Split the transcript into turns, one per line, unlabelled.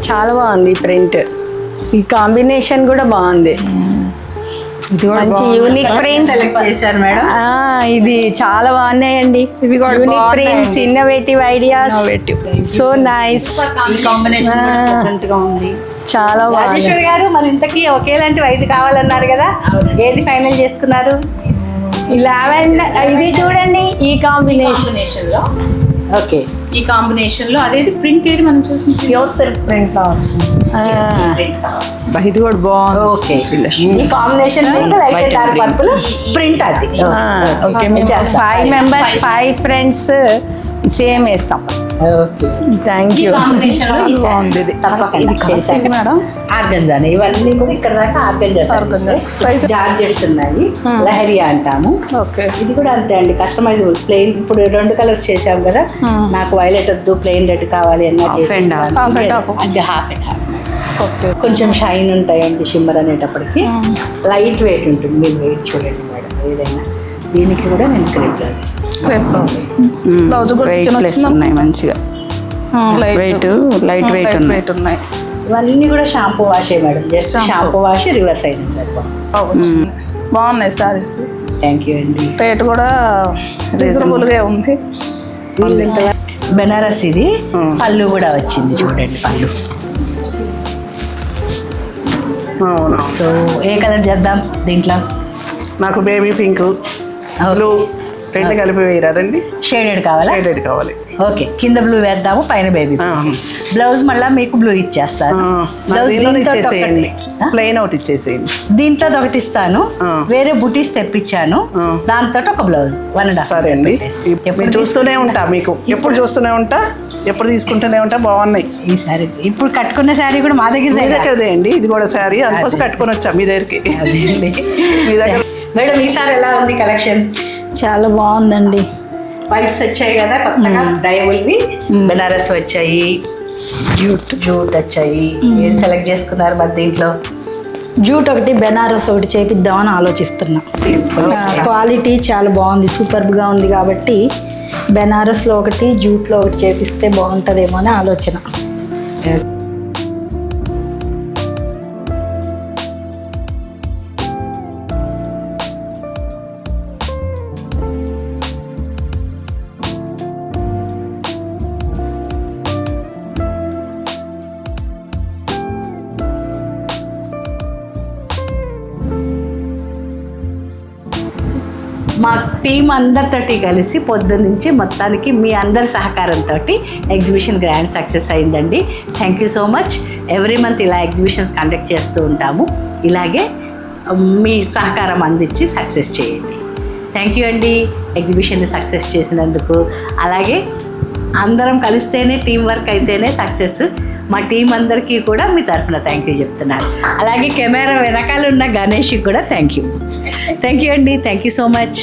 చాలా బాగుంది ప్రింట్. ఈ కాంబినేషన్ కూడా బాగుంది. మంచి యూనిక్ ప్రింట్స్
సెలెక్ట్ చేశారు మేడం.
ఇది చాలా బాగున్నాయండి.
ఇవి కూడా
unique prints, innovative ideas, so nice.
ఈ కాంబినేషన్ ప్రెజెంట్ గా ఉంది.
చాలా బాగుంది.
రాజేశ్వరి గారు, మరి ఇంతకీ ఒకేలాంటి 5 కావాలన్నారు కదా, ఏది ఫైనల్ చేసుకున్నారు?
లావెండర్ ఇది చూడండి, ఈ కాంబినేషన్.
ఓకే,
ఈ కాంబినేషన్ లో అదేది ప్రింట్ ఏది మనం చూసిన
ప్యూర్ సిల్క్ ప్రింట్ లో వచ్చింది.
ఇది కూడా బాగుంది.
ఓకే, ఈ combination light dark purple print అది. ఓకే, మేము చేస్తాం.
5 members 5 friends సేమ్ వేస్తాం.
Okay,
thank you.
కాంబినేషన్ లో బాగుంది ఇది.
తప్పకుండా చేశాక
మేడం
ఆర్గంజానే ఇవన్నీ కూడా ఇక్కడ దాకా ఆర్గంజా జార్జెట్స్ ఉన్నాయి. లహరియా అంటాము.
ఓకే,
ఇది కూడా అంతే అండి, కస్టమైజబుల్. ప్లెయిన్ ఇప్పుడు 2 కలర్స్ చేసాం కదా, నాకు వైలెట్ వద్దు ప్లెయిన్ రెడ్ కావాలి అన్నా చేసి అంటే హాఫ్ అండ్ హాఫ్.
ఓకే,
కొంచెం షైన్ ఉంటాయండి షిమ్మర్ అనేటప్పటికి. లైట్ వెయిట్ ఉంటుంది. మీరు వెయిట్ చూడండి మేడం, ఏదైనా దీనికి కూడా నేను క్రేప్ బ్లౌజ్ ఇస్తాను.
Crepe blouse. బ్లౌజ్ కూడా
ఉన్నాయి మంచిగా, లైట్ వెయిట్
ఉన్నాయి.
ఇవన్నీ కూడా షాంపూ వాషే madam, just shampoo wash reverse అయింది సరిపోతుంది.
బాగున్నాయి సారీస్.
థ్యాంక్ యూ అండి.
రేట్ కూడా రీజనబుల్గా ఉంది.
బెనారస్ ఇది పళ్ళు కూడా వచ్చింది చూడండి, పళ్ళు. సో ఏ కలర్ చేద్దాం దీంట్లో?
నాకు బేబీ పింక్, బ్లూ రెండు కలిపి వేయరాదండి?
షేడెడ్ కావాలా?
షేడెడ్ కావాలి.
ఓకే, కింద బ్లూ వేద్దాము, పైన బేబీ. బ్లౌజ్ మళ్ళీ మీకు బ్లూ ఇచ్చేస్తాను.
ఇచ్చేసేయండి, ప్లెయిన్ ఒకటి ఇచ్చేసేయండి.
దీంట్లో ఒకటి ఇస్తాను, వేరే బుటీస్ తెప్పించాను, దాంతో ఒక బ్లౌజ్ 1.5.
సరే అండి, ఇప్పుడు చూస్తూనే ఉంటా, మీకు ఎప్పుడు చూస్తూనే ఉంటా, ఎప్పుడు తీసుకుంటూనే ఉంటా. బాగున్నాయి.
ఈసారి ఇప్పుడు కట్టుకున్న శారీ కూడా మా
మీ దగ్గరదే అండి, ఇది కూడా శారీ, అందుకోసం కట్టుకొని వచ్చా మీ దగ్గరికి. మీ దగ్గర
మేడం ఈసారి ఎలా ఉంది కలెక్షన్?
చాలా బాగుందండి.
వైట్స్ వచ్చాయి కదా కొత్తగా, డైవుల్వి బెనారస్ వచ్చాయి, జూట్ వచ్చాయి. ఏం సెలెక్ట్ చేసుకున్నారు మరి దీంట్లో?
జూట్ ఒకటి, బెనారస్ ఒకటి చేపిద్దామని ఆలోచిస్తున్నా. క్వాలిటీ చాలా బాగుంది, సూపర్గా ఉంది కాబట్టి బెనారస్లో ఒకటి, జూట్లో ఒకటి చేపిస్తే బాగుంటుందేమో అని ఆలోచన.
మా టీం అందరితోటి కలిసి పొద్దున్నుంచి మొత్తానికి మీ అందరి సహకారంతో ఎగ్జిబిషన్ గ్రాండ్ సక్సెస్ అయిందండి. Thank you so much. Every month ఇలా ఎగ్జిబిషన్స్ కండక్ట్ చేస్తూ ఉంటాము. ఇలాగే మీ సహకారం అందించి సక్సెస్ చేయండి. థ్యాంక్ యూ అండి ఎగ్జిబిషన్ని సక్సెస్ చేసినందుకు. అలాగే అందరం కలిస్తేనే టీం వర్క్ అయితేనే సక్సెస్. మా టీం అందరికీ కూడా మీ తరఫున థ్యాంక్ యూ చెప్తున్నారు. అలాగే కెమెరా వెనకాల ఉన్న గణేష్కి కూడా థ్యాంక్ యూ అండి. Thank you so much.